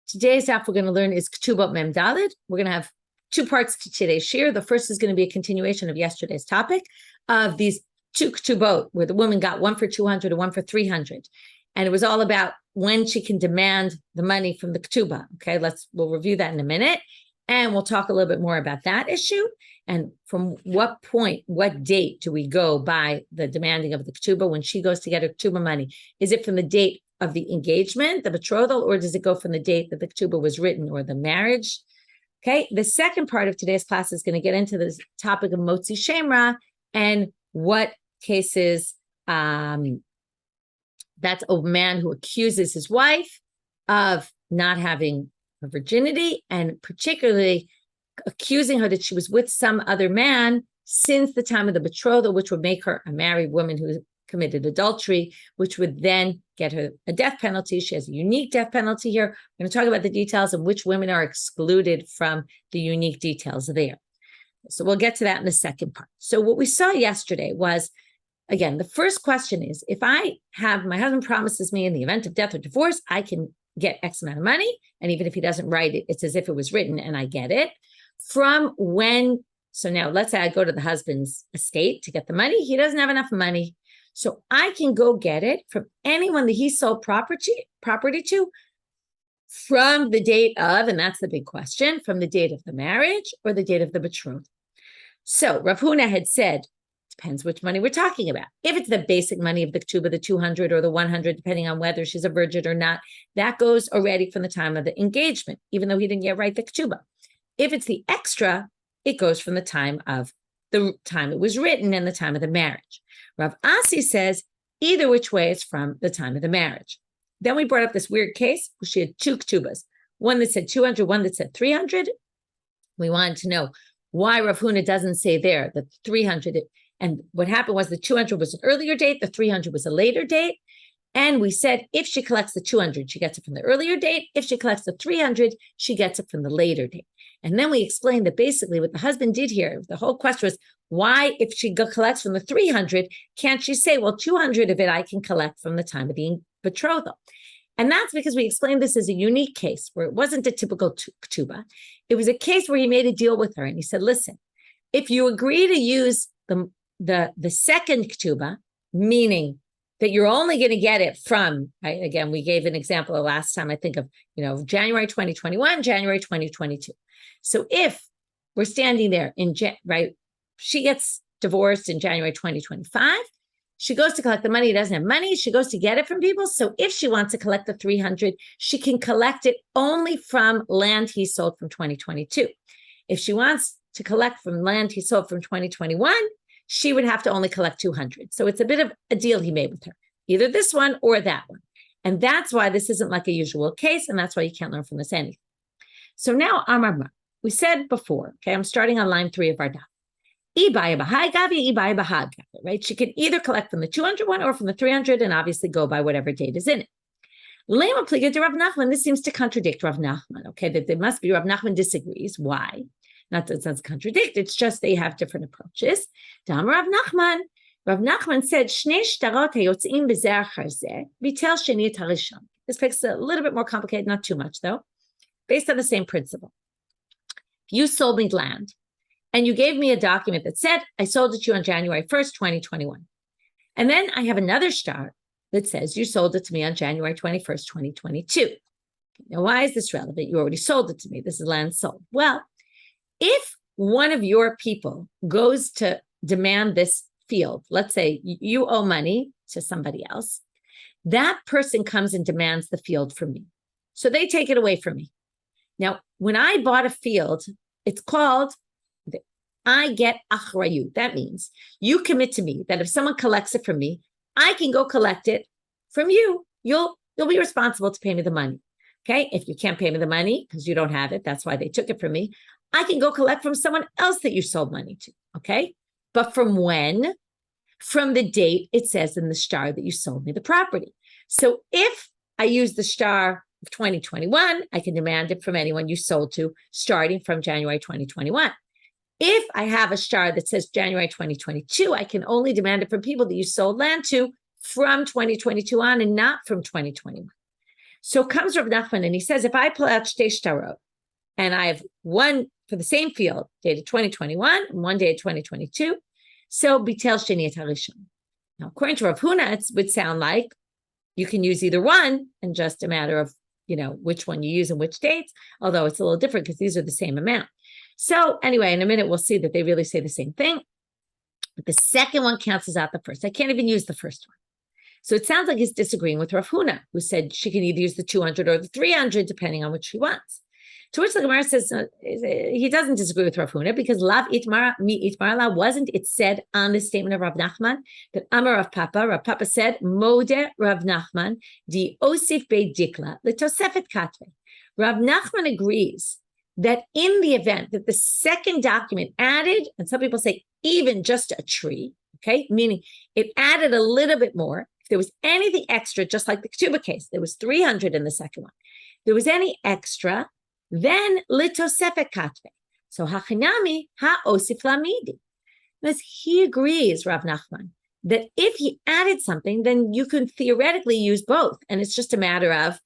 Today's daf we're going to learn is Ketubot Mem Daled. We're going to have two parts to today's shiur. The first is going to be a continuation of yesterday's topic of these two Ketubot, where the woman got one for 200 and one for 300. And it was all about when she can demand the money from the Ketubah. Okay, we'll review that in a minute. And we'll talk a little bit more about that issue. And from what point, what date do we go by the demanding of the Ketubah when she goes to get her Ketubah money? Is it from the date of the engagement, the betrothal, or does it go from the date that the Ketubah was written or the marriage? Okay, the second part of today's class is going to get into this topic of Motzi Shemra and what cases that's a man who accuses his wife of not having her virginity, and particularly accusing her that she was with some other man since the time of the betrothal, which would make her a married woman who committed adultery, which would then get her a death penalty. She has a unique death penalty here. We're going to talk about the details and which women are excluded from the unique details there. So we'll get to that in the second part. So what we saw yesterday was, again, the first question is, if my husband promises me in the event of death or divorce, I can get X amount of money. And even if he doesn't write it, it's as if it was written and I get it. From when, so now let's say I go to the husband's estate to get the money. He doesn't have enough money. So I can go get it from anyone that he sold property to from the date of, and that's the big question, from the date of the marriage or the date of the betrothal. So Rav Huna had said, depends which money we're talking about. If it's the basic money of the ketubah, the 200 or the 100, depending on whether she's a virgin or not, that goes already from the time of the engagement, even though he didn't yet write the ketubah. If it's the extra, it goes from the time it was written and the time of the marriage. Rav Asi says either which way is from the time of the marriage. Then we brought up this weird case where she had two ketubahs, one that said 200, one that said 300. We wanted to know why Rav Huna doesn't say there that 300. And what happened was the 200 was an earlier date, the 300 was a later date. And we said if she collects the 200, she gets it from the earlier date. If she collects the 300, she gets it from the later date. And then we explained that basically what the husband did here, the whole question was, why, if she collects from the 300, can't she say, well, 200 of it I can collect from the time of the betrothal? And that's because we explained this as a unique case where it wasn't a typical ketubah. It was a case where he made a deal with her and he said, listen, if you agree to use the second ketubah, meaning that you're only going to get it from, right? Again, we gave an example the last time, I think of, January 2021, January 2022. So if we're standing there right, she gets divorced in January 2025, she goes to collect the money, doesn't have money, she goes to get it from people. So if she wants to collect the 300, she can collect it only from land he sold from 2022. If she wants to collect from land he sold from 2021, she would have to only collect 200. So it's a bit of a deal he made with her, either this one or that one. And that's why this isn't like a usual case, and that's why you can't learn from this anything. So now, Amar, we said before, okay, I'm starting on line 3 of our daf. Right? She can either collect from the 200 one or from the 300 and obviously go by whatever date is in it. Lema pliga to Rav Nachman, this seems to contradict Rav Nachman, okay, that there must be Rav Nachman disagrees. Why? Not that it doesn't contradict, it's just they have different approaches. Rav Nachman said, Shnei shtarot hayotzim b'zeh achar zeh, bitel sheni et harishon. This makes it a little bit more complicated, not too much though, based on the same principle. You sold me land, and you gave me a document that said, I sold it to you on January 1st, 2021. And then I have another shtar that says you sold it to me on January 21st, 2022. Now, why is this relevant? You already sold it to me. This is land sold. Well, if one of your people goes to demand this field, let's say you owe money to somebody else, that person comes and demands the field from me. So they take it away from me. Now, when I bought a field, it's called, I get achrayut. That means you commit to me that if someone collects it from me, I can go collect it from you. You'll be responsible to pay me the money. Okay. If you can't pay me the money because you don't have it, that's why they took it from me. I can go collect from someone else that you sold money to. Okay. But from when? From the date it says in the shtar that you sold me the property. So if I use the shtar of 2021, I can demand it from anyone you sold to starting from January 2021. If I have a shtar that says January 2022, I can only demand it from people that you sold land to from 2022 on and not from 2021. So comes Rav Nachman and he says, if I pull out shtei shtarot and I have one for the same field, dated 2021 and one dated 2022, so bitel sheni et harishon. Now, according to Rav Huna, it would sound like you can use either one and just a matter of, which one you use and which dates, although it's a little different because these are the same amount. So anyway, in a minute, we'll see that they really say the same thing. But the second one cancels out the first. I can't even use the first one. So it sounds like he's disagreeing with Rav Huna, who said she can either use the 200 or the 300, depending on what she wants. To which the Gemara says he doesn't disagree with Rav Huna because Lav Itmar Mi Itmar La wasn't it said on the statement of Rav Nachman that Amar Rav Papa said Mode Rav Nachman di Osif Be Dikla L'Tosefet Katve. Rav Nachman agrees that in the event that the second document added, and some people say even just a tree, okay, meaning it added a little bit more. If there was anything extra, just like the Ketubot case, there was 300 in the second one. If there was any extra, then litosefet katve. So hachinami ha'osif lamidi. Because he agrees, Rav Nachman, that if he added something, then you can theoretically use both. And it's just a matter of,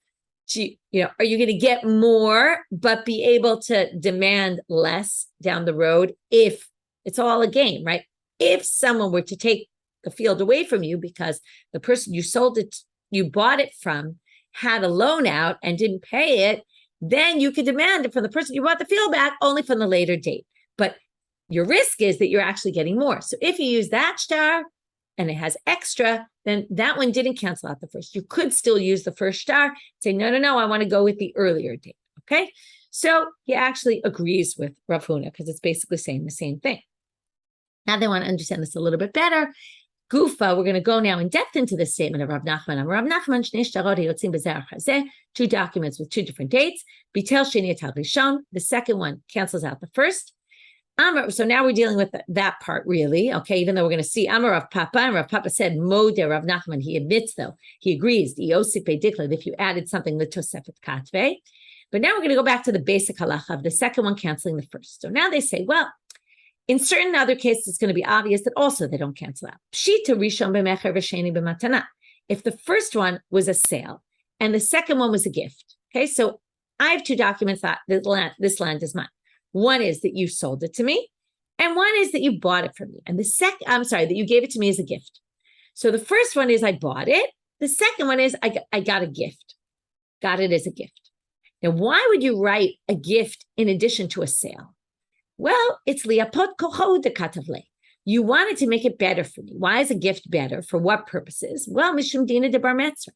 are you going to get more, but be able to demand less down the road if it's all a game, right? If someone were to take the field away from you because the person you bought it from had a loan out and didn't pay it, then you could demand it from the person you bought the field back only from the later date. But your risk is that you're actually getting more. So if you use that star and it has extra, then that one didn't cancel out the first. You could still use the first star, say, no, I want to go with the earlier date, okay? So he actually agrees with Rav Huna because it's basically saying the same thing. Now they want to understand this a little bit better. Gufa, we're going to go now in depth into this statement of Rav Nachman. Rav Nachman, shnei shtarot hayotzim b'zerach hazeh, two documents with two different dates. Bitel sheni et harishon. The second one cancels out the first. So now we're dealing with that part, really. Okay, even though we're going to see Amar Rav Papa, and Rav Papa said Mode Rav Nachman. He admits, though, he agrees. The Yosef Dikla, if you added something the Tosefet Katve. But now we're going to go back to the basic halacha of the second one canceling the first. So now they say, well, in certain other cases, it's going to be obvious that also they don't cancel out. Pshita rishon b'mecher v'sheni b'matana. If the first one was a sale and the second one was a gift, okay, so I have two documents that this land is mine. One is that you sold it to me, and one is that you bought it from me. And that you gave it to me as a gift. So the first one is I bought it. The second one is I got a gift, got it as a gift. Now, why would you write a gift in addition to a sale? Well, it's liapot kocho de katavle. You wanted to make it better for me. Why is a gift better? For what purposes? Well, mishum dina de bar mitzvah.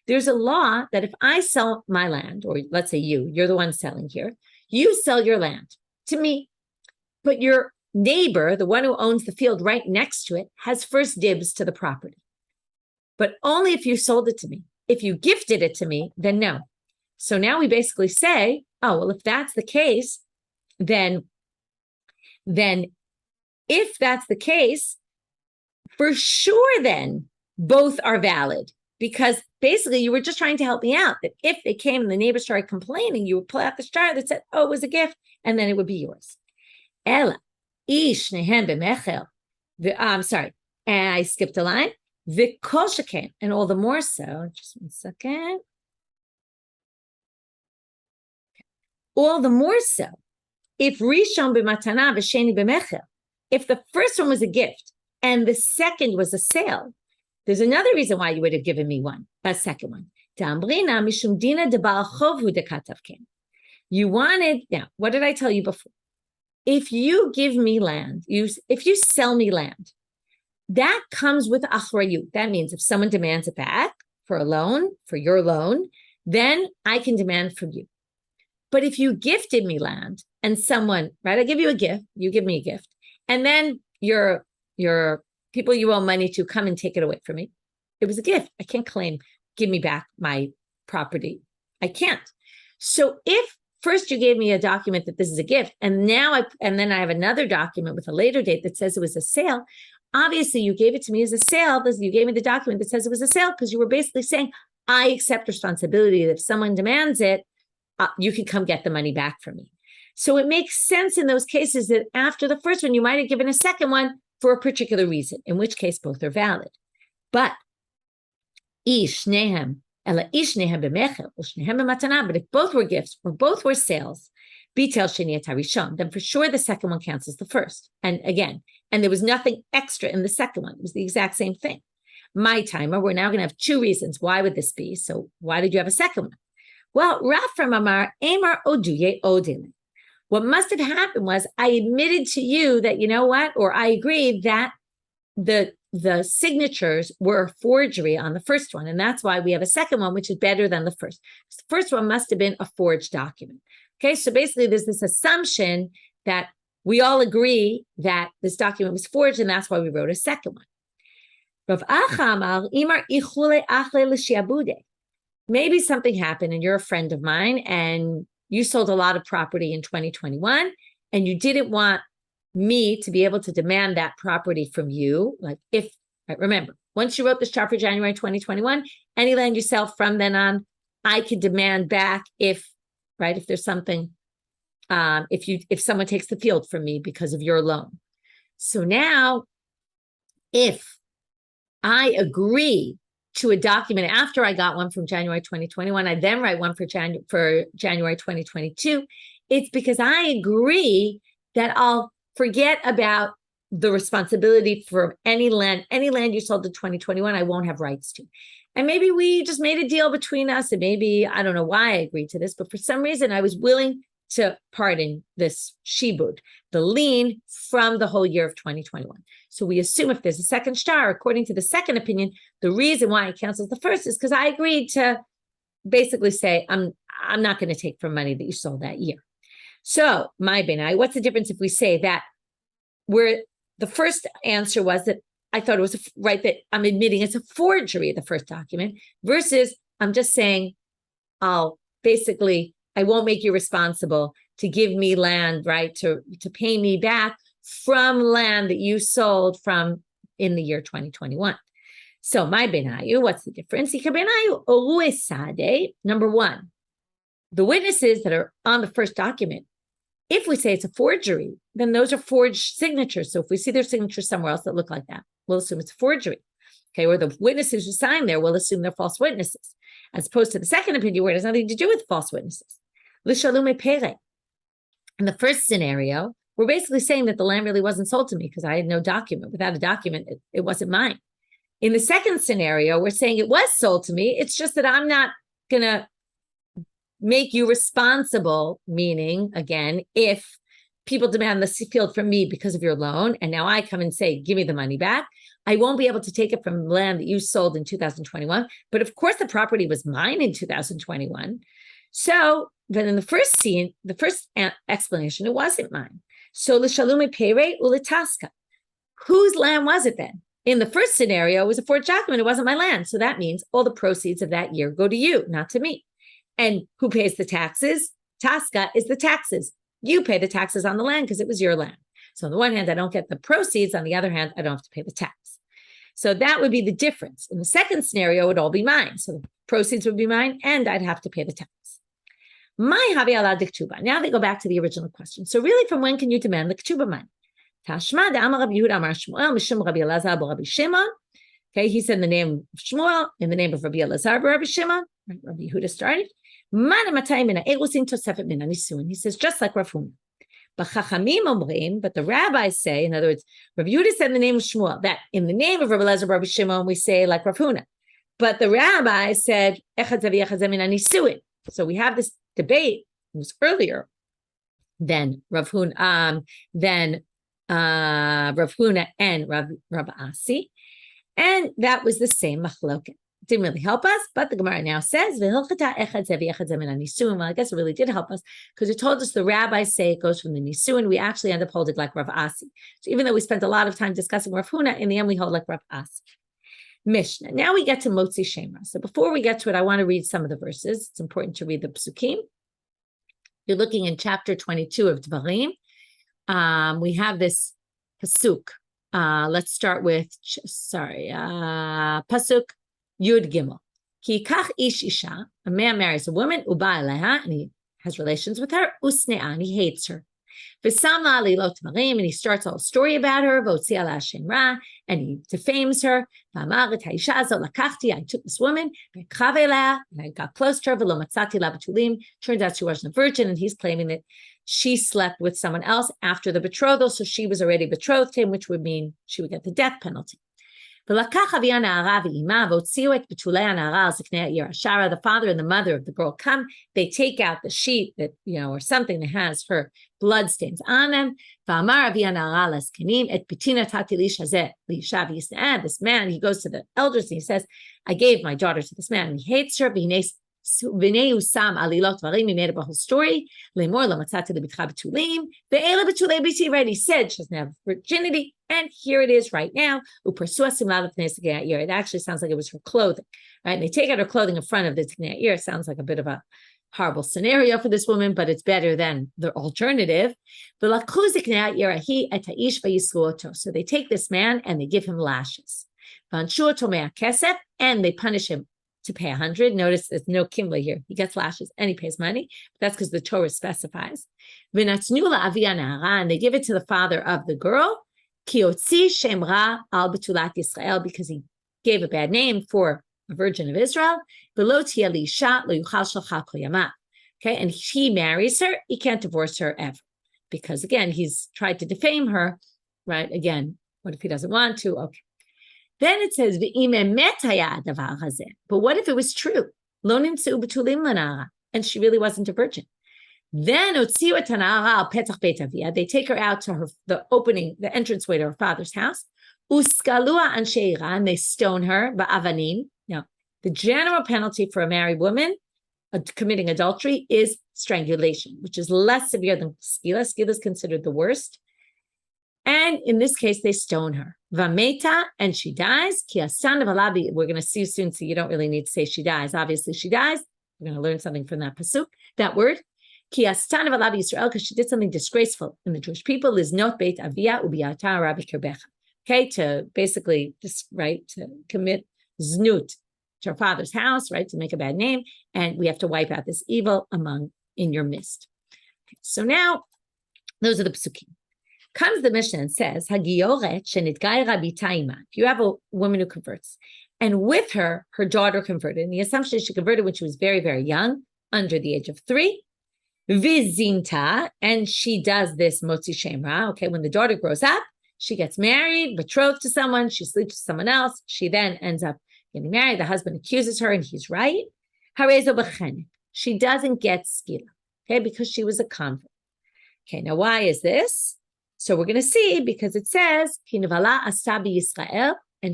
There's a law that if I sell my land, or let's say you're the one selling here, you sell your land to me, but your neighbor, the one who owns the field right next to it, has first dibs to the property. But only if you sold it to me. If you gifted it to me, then no. So now we basically say, oh, well, if that's the case, then if that's the case, for sure, then both are valid, because basically you were just trying to help me out, that if they came and the neighbor started complaining, you would pull out the star that said, oh, it was a gift, and then it would be yours. Ella, ish nehem b'mechel. I'm sorry, and I skipped a line. V'kol sheken, and all the more so, just 1 second. All the more so, if rishon b'matana v'sheni b'mechel, if the first one was a gift and the second was a sale, there's another reason why you would have given me a second one. You wanted, now, what did I tell you before? If you give me land, if you sell me land, that comes with achrayut. That means if someone demands it back for a loan, for your loan, then I can demand from you. But if you gifted me land and someone, right, I give you a gift, you give me a gift, and then your people you owe money to come and take it away from me. It was a gift. I can't claim, give me back my property. I can't. So if first you gave me a document that this is a gift, and then I have another document with a later date that says it was a sale, obviously you gave it to me as a sale. You gave me the document that says it was a sale because you were basically saying, I accept responsibility that if someone demands it, you can come get the money back from me. So it makes sense in those cases that after the first one, you might have given a second one for a particular reason, in which case both are valid. But ish nehem But if both were gifts or both were sales, then for sure the second one cancels the first. And again, there was nothing extra in the second one. It was the exact same thing. My timer, we're now going to have two reasons. Why would this be? So why did you have a second one? Well, Rafram Amar Amar Oduye Odin. What must have happened was I admitted to you that, you know what, or I agreed that the signatures were forgery on the first one. And that's why we have a second one, which is better than the first. The first one must have been a forged document. Okay, so basically there's this assumption that we all agree that this document was forged, and that's why we wrote a second one. Maybe something happened and you're a friend of mine and you sold a lot of property in 2021 and you didn't want me to be able to demand that property from you. Like remember, once you wrote this chart for January 2021, any land you sell from then on, I could demand back if there's something, if someone takes the field from me because of your loan. So now, if I agree to a document after I got one from January 2021, I then write one for January 2022, it's because I agree that I'll forget about the responsibility for any land you sold in 2021, I won't have rights to. And maybe we just made a deal between us, and maybe, I don't know why I agreed to this, but for some reason I was willing to pardon this shibud, the lien from the whole year of 2021. So we assume if there's a second star, according to the second opinion, the reason why it cancels the first is because I agreed to basically say, I'm not going to take from money that you sold that year. So my benai, what's the difference if we say that where the first answer was that I thought it was right that I'm admitting it's a forgery of the first document versus I'm just saying I won't make you responsible to give me land, right, to pay me back from land that you sold from in the year 2021. So my benayu, what's the difference? Number one, the witnesses that are on the first document, if we say it's a forgery, then those are forged signatures. So if we see their signatures somewhere else that look like that, we'll assume it's a forgery. Okay, or the witnesses who signed there, we'll assume they're false witnesses, as opposed to the second opinion where it has nothing to do with false witnesses. L'shalume pere. In the first scenario, we're basically saying that the land really wasn't sold to me because I had no document. Without a document, it wasn't mine. In the second scenario, we're saying it was sold to me. It's just that I'm not going to make you responsible, meaning, again, if people demand the field from me because of your loan, and now I come and say, give me the money back, I won't be able to take it from land that you sold in 2021. But of course, the property was mine in 2021. So then in the first scene, the first explanation, it wasn't mine. So l'shalume pere ulitaska. Whose land was it then? In the first scenario, it was a forged document. It wasn't my land. So that means all the proceeds of that year go to you, not to me. And who pays the taxes? Tasca is the taxes. You pay the taxes on the land because it was your land. So on the one hand, I don't get the proceeds. On the other hand, I don't have to pay the tax. So that would be the difference. In the second scenario, it would all be mine. So the proceeds would be mine and I'd have to pay the tax. Now they go back to the original question. So really, from when can you demand the ketubah money? Okay, he said in the name of Shmuel, in the name of Rabbi Elazar, Rabbi Shimon, Rabbi Yehuda started. He says, just like Rav Huna. But the rabbis say, in other words, Rabbi Yehuda said in the name of Shmuel, that in the name of Rabbi Elazar, Rabbi Shimon, we say like Rav Huna. But the rabbis said, so we have this debate, it was earlier than Rav Huna, Rav Huna and Rav Asi. And that was the same machloket. Didn't really help us, but the Gemara now says, well, I guess it really did help us because it told us the rabbis say it goes from the Nisuin. We actually end up holding like Rav Asi. So even though we spent a lot of time discussing Rav Huna, in the end we hold like Rav Asi. Mishnah. Now we get to Motzi Shemra. So before we get to it, I want to read some of the verses. It's important to read the psukim. You're looking in chapter 22 of Dvarim. We have this pasuk. Let's start with, pasuk Yud Gimel. Ki kach ish isha, a man marries a woman, uba aleha, and he has relations with her, usne'an, he hates her. And he starts a whole story about her, and he defames her. I took this woman, and I got close to her. Turns out she wasn't a virgin, and he's claiming that she slept with someone else after the betrothal, so she was already betrothed to him, which would mean she would get the death penalty. The father and the mother of the girl come, they take out the sheet that, or something that has her bloodstains on them. This man, he goes to the elders and he says, I gave my daughter to this man, and he hates her. He made up a whole story. Right? He said she doesn't have virginity, and here it is right now. It actually sounds like it was her clothing, right? And they take out her clothing in front of the Tiknei Yair. Sounds like a bit of a horrible scenario for this woman, but it's better than the alternative. So they take this man and they give him lashes, and they punish him to pay 100. Notice there's no kimla here. He gets lashes and he pays money. But that's because the Torah specifies. And they give it to the father of the girl, because he gave a bad name for a virgin of Israel. Okay, and he marries her. He can't divorce her ever, because again, he's tried to defame her, right? Again, what if he doesn't want to? Okay. Then it says, but what if it was true? And she really wasn't a virgin. Then they take her out to the entranceway to her father's house. And they stone her. Now, the general penalty for a married woman committing adultery is strangulation, which is less severe than skila. Skila is considered the worst. And in this case, they stone her. Vameta, and she dies. We're going to see soon, so you don't really need to say she dies. Obviously, she dies. We're going to learn something from that pasuk, that word. Because she did something disgraceful in the Jewish people. Is not beit avia ubiata rabbi kerbecha. Okay, to basically just to commit znut to her father's house, right, to make a bad name, and we have to wipe out this evil in your midst. Okay, so now, those are the pasukim. Comes the Mishnah and says, if you have a woman who converts, and with her, her daughter converted, and the assumption is she converted when she was very, very young, under the age of 3, vizinta, and she does this motzi shemra, okay, when the daughter grows up, she gets married, betrothed to someone, she sleeps with someone else, she then ends up getting married, the husband accuses her, and he's right, she doesn't get skila, okay, because she was a convert. Okay, now why is this? So we're going to see, because it says, and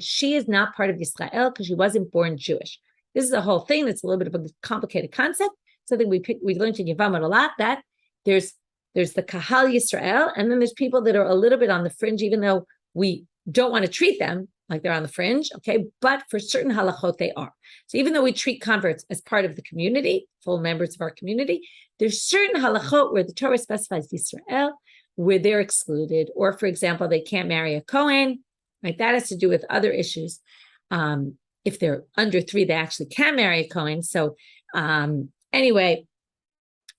she is not part of Yisrael because she wasn't born Jewish. This is a whole thing that's a little bit of a complicated concept. Something we learned in Yevamot a lot, that there's the Kahal Yisrael, and then there's people that are a little bit on the fringe, even though we don't want to treat them like they're on the fringe, okay? But for certain halachot, they are. So even though we treat converts as part of the community, full members of our community, there's certain halachot where the Torah specifies Yisrael, where they're excluded, or for example, they can't marry a Kohen, right? That has to do with other issues. If they're under 3, they actually can marry a Kohen. So anyway,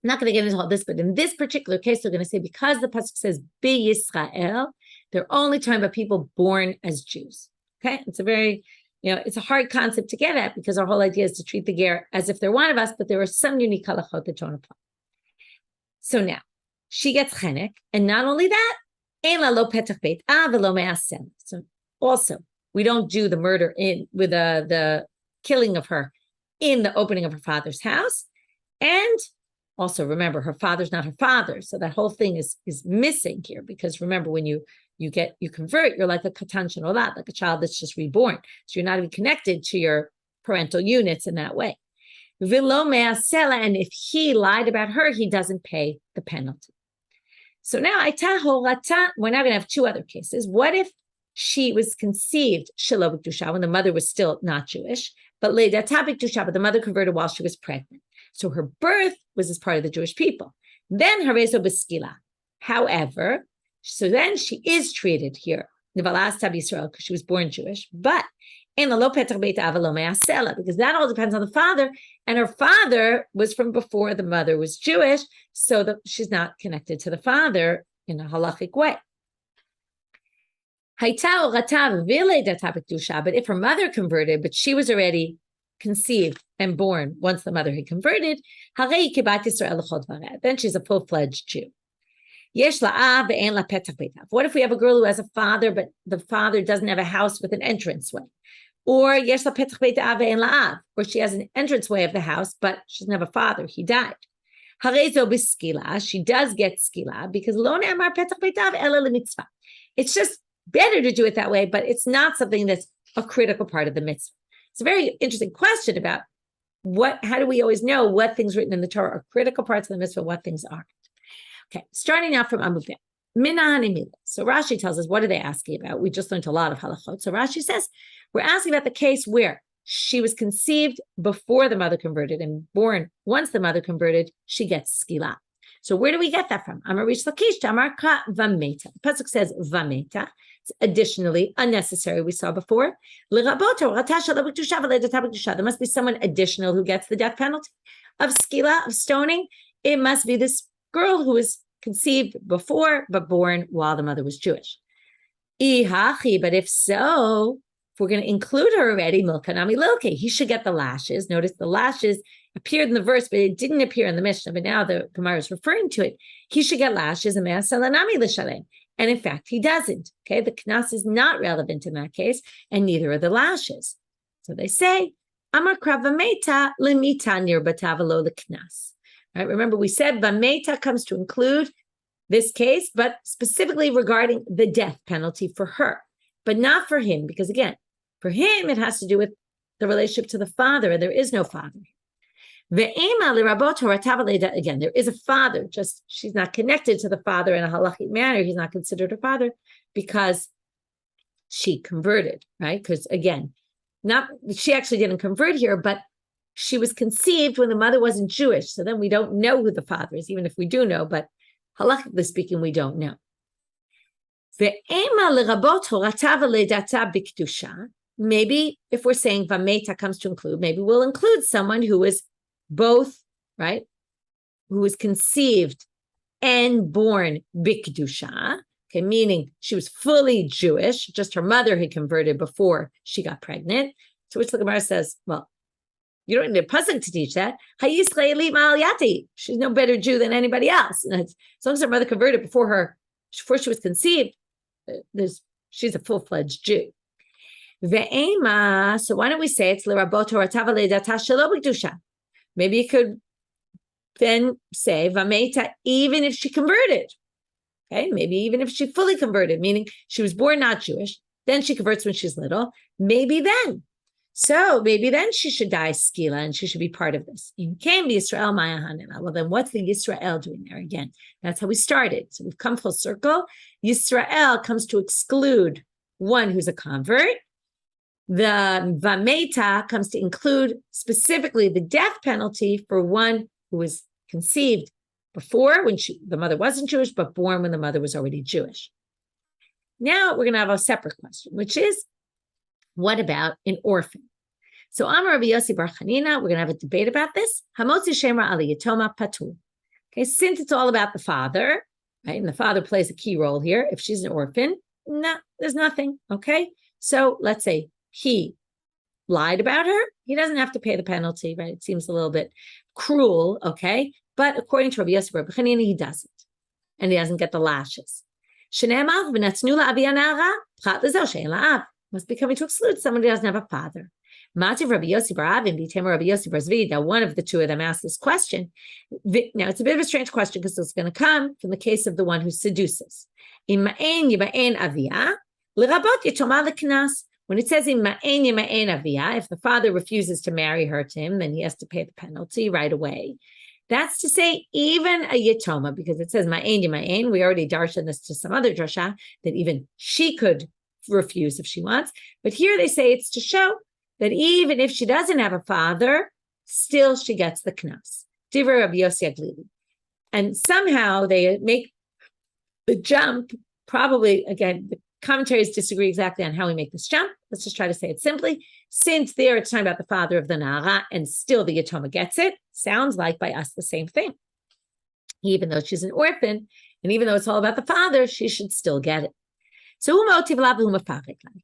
I'm not going to get into all this, but in this particular case, they're going to say, because the pasuk says Be Yisrael, they're only talking about people born as Jews. Okay, it's a very, it's a hard concept to get at, because our whole idea is to treat the ger as if they're one of us, but there are some unique halachot that don't apply. So now, she gets chenek, and not only that, so also, we don't do the murder with the killing of her in the opening of her father's house, and also remember, her father's not her father, so that whole thing is missing here, because remember, when you convert, you're like a katan shenolat, like a child that's just reborn, so you're not even connected to your parental units in that way. And if he lied about her, he doesn't pay the penalty. So now, we're now going to have 2 other cases. What if she was conceived shelo b'kedusha when the mother was still not Jewish, but leidata b'kedusha, but the mother converted while she was pregnant. So her birth was as part of the Jewish people. Then harezo b'skila. However, so then she is treated here, nivalas tab Yisrael, because she was born Jewish. But because that all depends on the father. And her father was from before the mother was Jewish, so that she's not connected to the father in a halachic way. But if her mother converted, but she was already conceived and born once the mother had converted, then she's a full-fledged Jew. What if we have a girl who has a father, but the father doesn't have a house with an entranceway? Or she has an entranceway of the house, but she doesn't have a father. He died. She does get skila because it's just better to do it that way, but it's not something that's a critical part of the mitzvah. It's a very interesting question about how do we always know what things written in the Torah are critical parts of the mitzvah, what things aren't. Okay, starting out from Amud Bet. So Rashi tells us, what are they asking about? We just learned a lot of halachot. So Rashi says, we're asking about the case where she was conceived before the mother converted and born once the mother converted, she gets skila. So where do we get that from? Amar Rish Lakish, Amar Ka Vameta. The pasuk says Vameta. It's additionally unnecessary. We saw before. There must be someone additional who gets the death penalty of skila, of stoning. It must be this girl who was conceived before but born while the mother was Jewish. But if so, if we're going to include her already, Milkanami Lilke, he should get the lashes. Notice the lashes appeared in the verse, but it didn't appear in the Mishnah. But now the Gemara is referring to it. He should get lashes, and in fact, he doesn't. Okay, the knas is not relevant in that case, and neither are the lashes. So they say, Amar Kravameta limita nir batavalo the knas. Right? Remember, we said Vameta comes to include this case, but specifically regarding the death penalty for her, but not for him, because again, for him, it has to do with the relationship to the father, and there is no father. Again, there is a father, just she's not connected to the father in a halachic manner. He's not considered her father because she converted, right? Because again, she actually didn't convert here, but she was conceived when the mother wasn't Jewish. So then we don't know who the father is, even if we do know, but halachically speaking, we don't know. Maybe if we're saying Vameta comes to include, maybe we'll include someone who is both, right? Who was conceived and born Bikdusha, okay, meaning she was fully Jewish, just her mother had converted before she got pregnant. To which the Gemara says, well, you don't need a pasuk to teach that. She's no better Jew than anybody else. And as long as her mother converted before she was conceived, she's a full-fledged Jew. So why don't we say it's maybe you could then say Vameta, even if she converted. Okay, maybe even if she fully converted, meaning she was born not Jewish, then she converts when she's little, maybe then. So maybe then she should die skila and she should be part of this. You can be Yisrael Maya Hanina. Well, then what's the Yisrael doing there again? That's how we started. So we've come full circle. Yisrael comes to exclude one who's a convert. The Vameta comes to include specifically the death penalty for one who was conceived before when the mother wasn't Jewish, but born when the mother was already Jewish. Now we're going to have a separate question, which is, what about an orphan? So Amar Rabbi Yossi Bar Chanina, we're going to have a debate about this. Hamotzi Shemra Ali Yatoma Patur. Okay, since it's all about the father, right, and the father plays a key role here. If she's an orphan, no, there's nothing. Okay, so let's say he lied about her. He doesn't have to pay the penalty, right? It seems a little bit cruel, okay? But according to Rabbi Yossi Bar Chanina, he doesn't, and he doesn't get the lashes. Must be coming to exclude someone who doesn't have a father. Mativ Rabbi Yossi Bar Avin, B'Tem Rabbi Yossi Bar Zvi. Now, one of the two of them asked this question. Now, it's a bit of a strange question because it's going to come from the case of the one who seduces. When it says if the father refuses to marry her to him, then he has to pay the penalty right away. That's to say, even a yitoma, because it says ma'en yima'en. We already darshan this to some other drasha that even she could refuse if she wants. But here they say it's to show that even if she doesn't have a father, still she gets the knas. Divrei Rabbi Yossi Aglili. And somehow they make the jump, probably, again, Commentaries disagree exactly on how we make this jump. Let's just try to say it simply. Since there it's talking about the father of the Na'ara, and still the Yatoma gets it, sounds like by us the same thing. Even though she's an orphan, and even though it's all about the father, she should still get it. So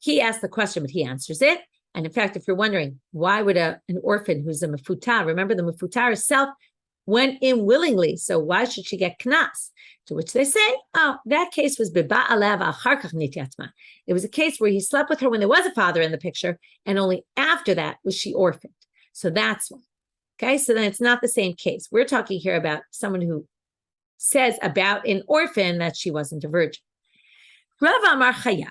he asked the question, but he answers it. And in fact, if you're wondering, why would an orphan who's a mefutar, remember the mefutar herself went in willingly, so why should she get knas? To which they say, oh, that case was biba alev achar kach nityatma. It was a case where he slept with her when there was a father in the picture, and only after that was she orphaned. So that's why. Okay, so then it's not the same case. We're talking here about someone who says about an orphan that she wasn't a virgin. Rava Amar Chayav.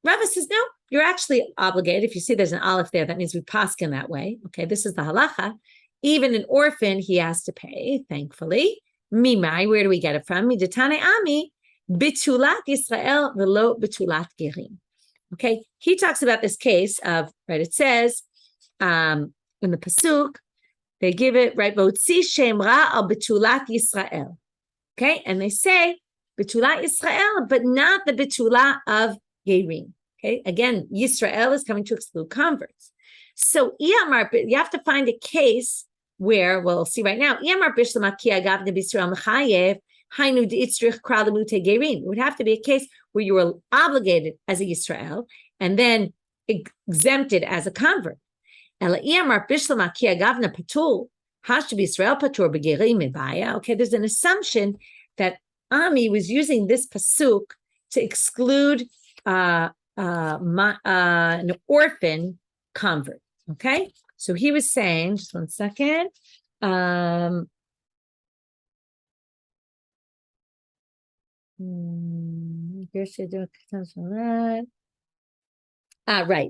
Rava says, no, you're actually obligated. If you see there's an aleph there, that means we paskin that way. Okay, this is the halacha. Even an orphan, he has to pay, thankfully. Mimai, where do we get it from? Midatane ami, bitulat Yisrael velo bitulat gerim. Okay, he talks about this case of, right, it says in the pasuk, they give it, right, votzi shem ra al bitulat Yisrael. Okay, and they say bitulat Yisrael, but not the bitulat of gerim. Okay, again, Yisrael is coming to exclude converts. So you have to find a case where, well, we'll see right now, it would have to be a case where you were obligated as a Yisrael and then exempted as a convert. Okay, there's an assumption that Ami was using this pasuk to exclude an orphan convert. Okay, so he was saying, just one second. Right,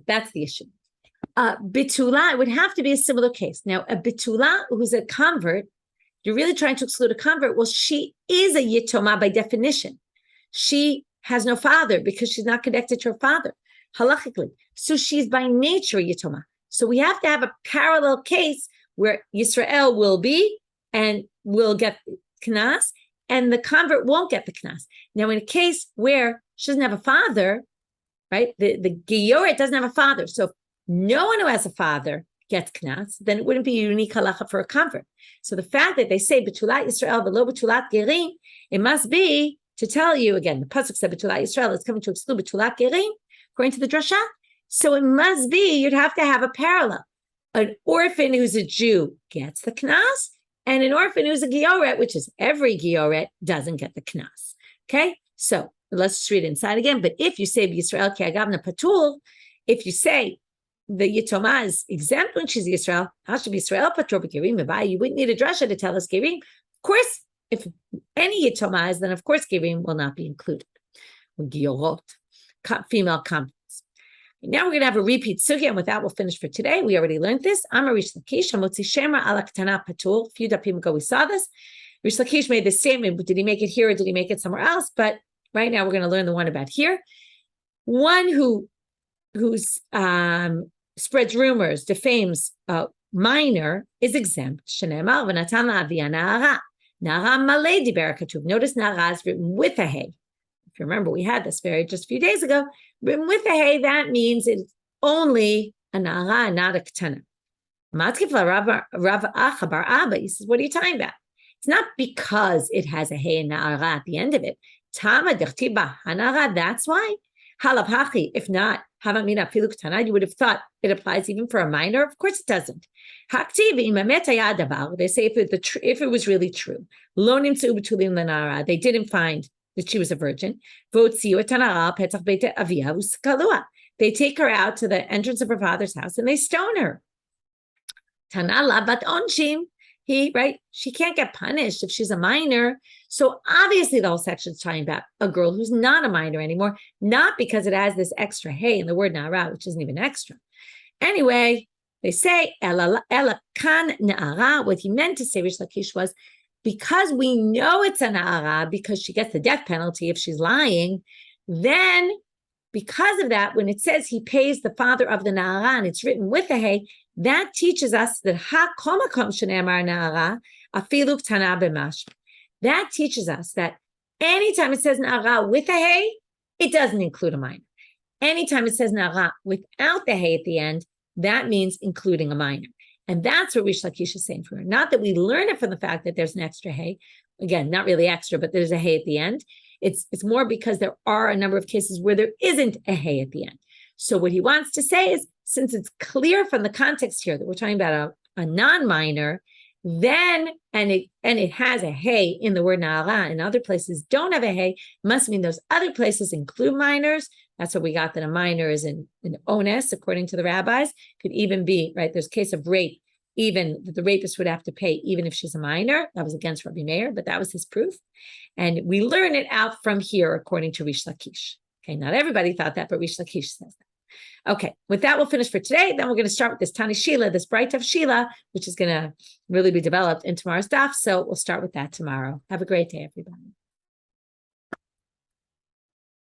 that's the issue. Bitula, it would have to be a similar case. Now, a bitula who's a convert, you're really trying to exclude a convert. Well, she is a yitoma by definition. She has no father because she's not connected to her father, halachically. So she's by nature a yitoma. So we have to have a parallel case where Yisrael will be and will get knas, and the convert won't get the knas. Now, in a case where she doesn't have a father, right, the Gioret doesn't have a father. So if no one who has a father gets knas, then it wouldn't be a unique halacha for a convert. So the fact that they say betulat Yisrael v'lo betulat gerim, it must be to tell you, again, the pasuk said betulat Yisrael is coming to exclude betulat gerim, according to the drasha. So it must be, you'd have to have a parallel. An orphan who's a Jew gets the knas, and an orphan who's a Gioret, which is every Gioret, doesn't get the knas. Okay? So let's just read it inside again. But if you say Yisrael ki agavna patul, if you say the Yitoma is exempt when she's Yisrael, how should be Yisrael patur b'gerim? You wouldn't need a drasha to tell us gerim. Of course, if any Yitoma is, then of course gerim will not be included. Giorot, female converts. Now we're going to have a repeat sugya, and with that, we'll finish for today. We already learned this. Amar Rish Lakish, Hamotzi Shemra ala Ketana Patul. A few dapim ago, we saw this. Rish Lakish made the statement, but did he make it here or did he make it somewhere else? But right now, we're going to learn the one about here. One who's spreads rumors, defames a minor is exempt. Shenemar v'natan la'avia na'ara. Na'ara malei diber katuv. Notice na'ara is written with a hey. If you remember, we had this just a few days ago. Written with a hey, that means it's only a na'ara, not a ketana. Matkif Rav Acha bar Abba, he says, what are you talking about? It's not because it has a hey and na'ara at the end of it. Tama dechtiba hanara, that's why. Halav hachi, if not, havamina filu ketana, you would have thought it applies even for a minor. Of course it doesn't. Haktiv imamet hayadavar, they say if it was really true. Lo nimtzu b'tulim l'na'ara, they didn't find that she was a virgin. They take her out to the entrance of her father's house and they stone her. She can't get punished if she's a minor. So obviously the whole section is talking about a girl who's not a minor anymore, not because it has this extra hey in the word na'ara, which isn't even extra. Anyway, they say, Ela kan na'ara, what he meant to say, Rish Lakish, was, because we know it's an na'ara, because she gets the death penalty if she's lying, then because of that, when it says he pays the father of the na'ara, and it's written with a hey, that teaches us that ha komakom shenemar na'ara afilu ktana b'mash. That teaches us that anytime it says na'ara with a hey, it doesn't include a minor. Anytime it says nara without the hey at the end, that means including a minor. And that's what Rish Lakish is saying for her. Not that we learn it from the fact that there's an extra hey. Again, not really extra, but there's a hey at the end. It's more because there are a number of cases where there isn't a hey at the end. So what he wants to say is, since it's clear from the context here that we're talking about a non-minor, then and it has a hey in the word na'ara, and other places don't have a hey, must mean those other places include minors. That's what we got, that a minor is an onus, according to the rabbis. Could even be, right, there's a case of rape, even the rapist would have to pay even if she's a minor. That was against Rabbi Meir, but that was his proof. And we learn it out from here, according to Rish Lakish. Okay, not everybody thought that, but Rish Lakish says that. Okay, with that, we'll finish for today. Then we're going to start with this Tani Sheila, this bright of Sheila, which is going to really be developed in tomorrow's daf. So we'll start with that tomorrow. Have a great day, everybody.